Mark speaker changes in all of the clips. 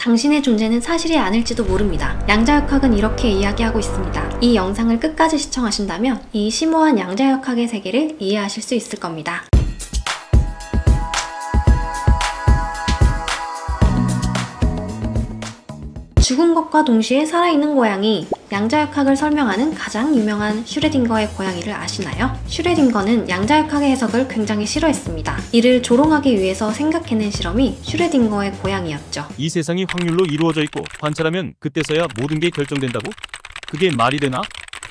Speaker 1: 당신의 존재는 사실이 아닐지도 모릅니다. 양자역학은 이렇게 이야기하고 있습니다. 이 영상을 끝까지 시청하신다면 이 심오한 양자역학의 세계를 이해하실 수 있을 겁니다. 죽은 것과 동시에 살아있는 고양이, 양자역학을 설명하는 가장 유명한 슈레딩거의 고양이를 아시나요? 슈레딩거는 양자역학의 해석을 굉장히 싫어했습니다. 이를 조롱하기 위해서 생각해낸 실험이 슈레딩거의 고양이였죠.
Speaker 2: 이 세상이 확률로 이루어져 있고 관찰하면 그때서야 모든 게 결정된다고? 그게 말이 되나?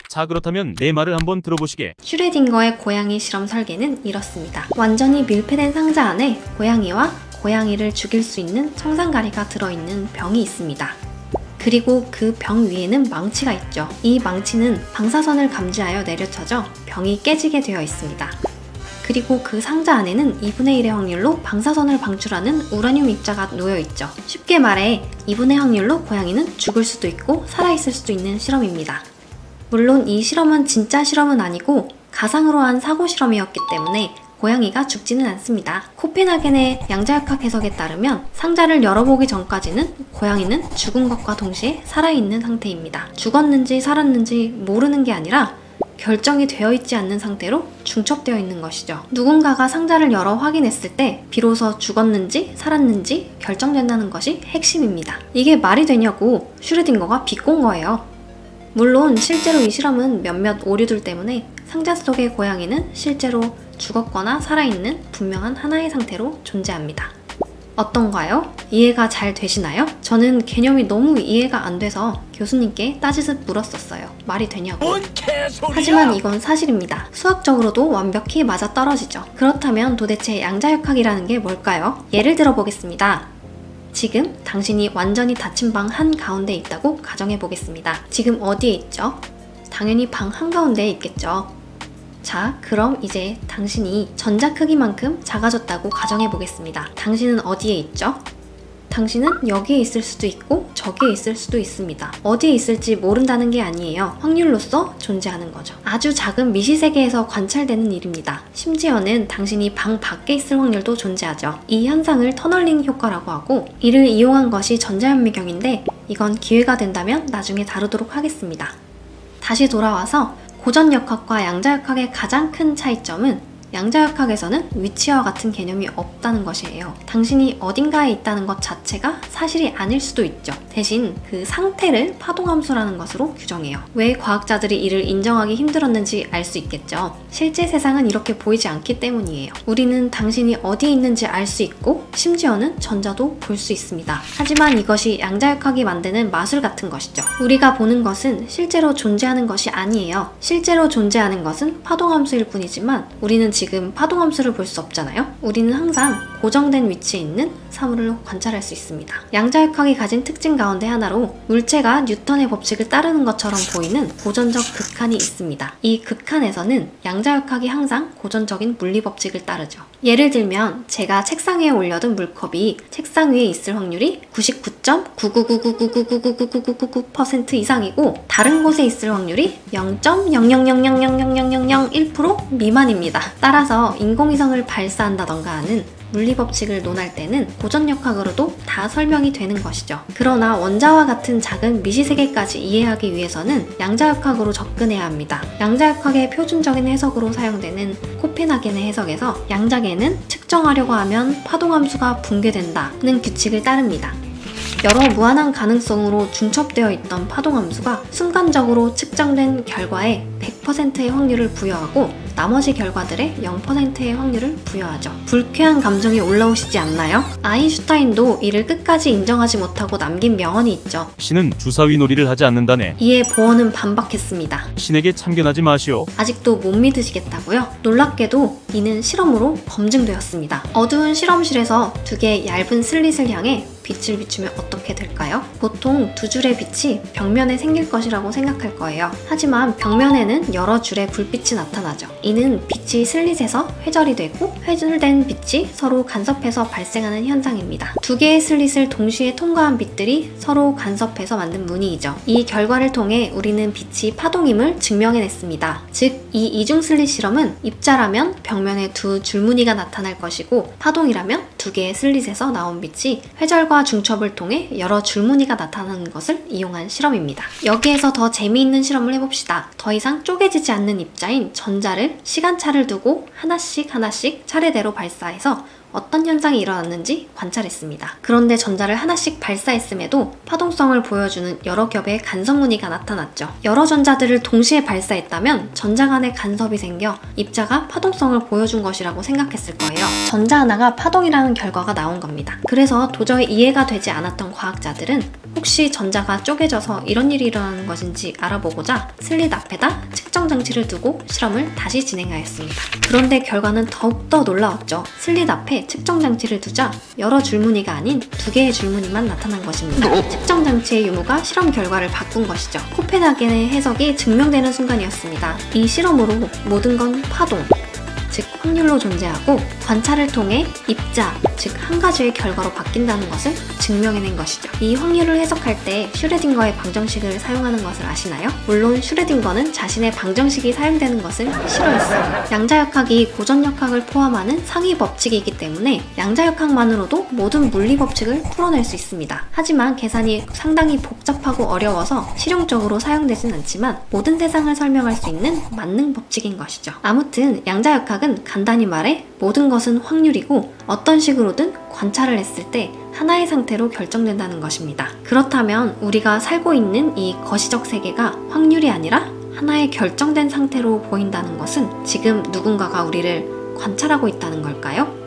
Speaker 2: 자, 그렇다면 내 말을 한번 들어보시게.
Speaker 1: 슈레딩거의 고양이 실험 설계는 이렇습니다. 완전히 밀폐된 상자 안에 고양이와 고양이를 죽일 수 있는 청산가리가 들어있는 병이 있습니다. 그리고 그 병 위에는 망치가 있죠. 이 망치는 방사선을 감지하여 내려쳐져 병이 깨지게 되어 있습니다. 그리고 그 상자 안에는 2분의 1의 확률로 방사선을 방출하는 우라늄 입자가 놓여 있죠. 쉽게 말해 2분의 확률로 고양이는 죽을 수도 있고 살아있을 수도 있는 실험입니다. 물론 이 실험은 진짜 실험은 아니고 가상으로 한 사고 실험이었기 때문에 고양이가 죽지는 않습니다. 코펜하겐의 양자역학 해석에 따르면 상자를 열어보기 전까지는 고양이는 죽은 것과 동시에 살아있는 상태입니다. 죽었는지 살았는지 모르는 게 아니라 결정이 되어 있지 않는 상태로 중첩되어 있는 것이죠. 누군가가 상자를 열어 확인했을 때 비로소 죽었는지 살았는지 결정된다는 것이 핵심입니다. 이게 말이 되냐고 슈레딩거가 비꼰 거예요. 물론 실제로 이 실험은 몇몇 오류들 때문에 상자 속의 고양이는 실제로 죽었거나 살아있는 분명한 하나의 상태로 존재합니다. 어떤가요? 이해가 잘 되시나요? 저는 개념이 너무 이해가 안 돼서 교수님께 따지듯 물었었어요. 말이 되냐고. 하지만 이건 사실입니다. 수학적으로도 완벽히 맞아떨어지죠. 그렇다면 도대체 양자역학이라는 게 뭘까요? 예를 들어 보겠습니다. 지금 당신이 완전히 닫힌 방 한가운데 있다고 가정해 보겠습니다. 지금 어디에 있죠? 당연히 방 한가운데에 있겠죠. 자, 그럼 이제 당신이 전자 크기만큼 작아졌다고 가정해 보겠습니다. 당신은 어디에 있죠? 당신은 여기에 있을 수도 있고 저기에 있을 수도 있습니다. 어디에 있을지 모른다는 게 아니에요. 확률로서 존재하는 거죠. 아주 작은 미시세계에서 관찰되는 일입니다. 심지어는 당신이 방 밖에 있을 확률도 존재하죠. 이 현상을 터널링 효과라고 하고 이를 이용한 것이 전자현미경인데 이건 기회가 된다면 나중에 다루도록 하겠습니다. 다시 돌아와서 고전역학과 양자역학의 가장 큰 차이점은 양자역학에서는 위치와 같은 개념이 없다는 것이에요. 당신이 어딘가에 있다는 것 자체가 사실이 아닐 수도 있죠. 대신 그 상태를 파동함수라는 것으로 규정해요. 왜 과학자들이 이를 인정하기 힘들었는지 알 수 있겠죠. 실제 세상은 이렇게 보이지 않기 때문이에요. 우리는 당신이 어디에 있는지 알 수 있고 심지어는 전자도 볼 수 있습니다. 하지만 이것이 양자역학이 만드는 마술 같은 것이죠. 우리가 보는 것은 실제로 존재하는 것이 아니에요. 실제로 존재하는 것은 파동함수일 뿐이지만 우리는 지금 파동함수를 볼 수 없잖아요. 우리는 항상 고정된 위치에 있는 사물을 관찰할 수 있습니다. 양자역학이 가진 특징 가운데 하나로 물체가 뉴턴의 법칙을 따르는 것처럼 보이는 고전적 극한이 있습니다. 이 극한에서는 양자역학이 항상 고전적인 물리법칙을 따르죠. 예를 들면 제가 책상 위에 올려둔 물컵이 책상 위에 있을 확률이 99.99999999999% 이상이고 다른 곳에 있을 확률이 0.000000001% 미만입니다. 따라서 인공위성을 발사한다던가 하는 물리법칙을 논할 때는 고전역학으로도 다 설명이 되는 것이죠. 그러나 원자와 같은 작은 미시세계까지 이해하기 위해서는 양자역학으로 접근해야 합니다. 양자역학의 표준적인 해석으로 사용되는 코펜하겐의 해석에서 양자계는 측정하려고 하면 파동함수가 붕괴된다는 규칙을 따릅니다. 여러 무한한 가능성으로 중첩되어 있던 파동함수가 순간적으로 측정된 결과에 100%의 확률을 부여하고 나머지 결과들의 0%의 확률을 부여하죠. 불쾌한 감정이 올라오시지 않나요? 아인슈타인도 이를 끝까지 인정하지 못하고 남긴 명언이 있죠.
Speaker 2: 신은 주사위 놀이를 하지 않는다네.
Speaker 1: 이에 보어는 반박했습니다.
Speaker 2: 신에게 참견하지 마시오.
Speaker 1: 아직도 못 믿으시겠다고요? 놀랍게도 이는 실험으로 검증되었습니다. 어두운 실험실에서 두 개의 얇은 슬릿을 향해 빛을 비추면 어떻게 될까요? 보통 두 줄의 빛이 벽면에 생길 것이라고 생각할 거예요. 하지만 벽면에는 여러 줄의 불빛이 나타나죠. 이는 빛이 슬릿에서 회절이 되고 회절된 빛이 서로 간섭해서 발생하는 현상입니다. 두 개의 슬릿을 동시에 통과한 빛들이 서로 간섭해서 만든 무늬이죠. 이 결과를 통해 우리는 빛이 파동임을 증명해냈습니다. 즉, 이 이중 슬릿 실험은 입자라면 벽면에 두 줄무늬가 나타날 것이고 파동이라면 두 개의 슬릿에서 나온 빛이 회절과 중첩을 통해 여러 줄무늬가 나타나는 것을 이용한 실험입니다. 여기에서 더 재미있는 실험을 해봅시다. 더 이상 쪼개지지 않는 입자인 전자를 시간차를 두고 하나씩 차례대로 발사해서 어떤 현상이 일어났는지 관찰했습니다. 그런데 전자를 하나씩 발사했음에도 파동성을 보여주는 여러 겹의 간섭 무늬가 나타났죠. 여러 전자들을 동시에 발사했다면 전자 간의 간섭이 생겨 입자가 파동성을 보여준 것이라고 생각했을 거예요. 전자 하나가 파동이라는 결과가 나온 겁니다. 그래서 도저히 이해가 되지 않았던 과학자들은 혹시 전자가 쪼개져서 이런 일이 일어나는 것인지 알아보고자 슬릿 앞에다 측정 장치를 두고 실험을 다시 진행하였습니다. 그런데 결과는 더욱더 놀라웠죠. 슬릿 앞에 측정 장치를 두자 여러 줄무늬가 아닌 두 개의 줄무늬만 나타난 것입니다. 측정 장치의 유무가 실험 결과를 바꾼 것이죠. 코펜하겐의 해석이 증명되는 순간이었습니다. 이 실험으로 모든 건 파동, 즉 확률로 존재하고 관찰을 통해 입자, 즉 한 가지의 결과로 바뀐다는 것을 증명해낸 것이죠. 이 확률을 해석할 때 슈레딩거의 방정식을 사용하는 것을 아시나요? 물론 슈레딩거는 자신의 방정식이 사용되는 것을 싫어했어요. 양자역학이 고전역학을 포함하는 상위 법칙이기 때문에 양자역학만으로도 모든 물리 법칙을 풀어낼 수 있습니다. 하지만 계산이 상당히 복잡하고 어려워서 실용적으로 사용되진 않지만 모든 세상을 설명할 수 있는 만능 법칙인 것이죠. 아무튼 양자역학은 간단히 말해 모든 것은 확률이고 어떤 식으로든 관찰을 했을 때 하나의 상태로 결정된다는 것입니다. 그렇다면 우리가 살고 있는 이 거시적 세계가 확률이 아니라 하나의 결정된 상태로 보인다는 것은 지금 누군가가 우리를 관찰하고 있다는 걸까요?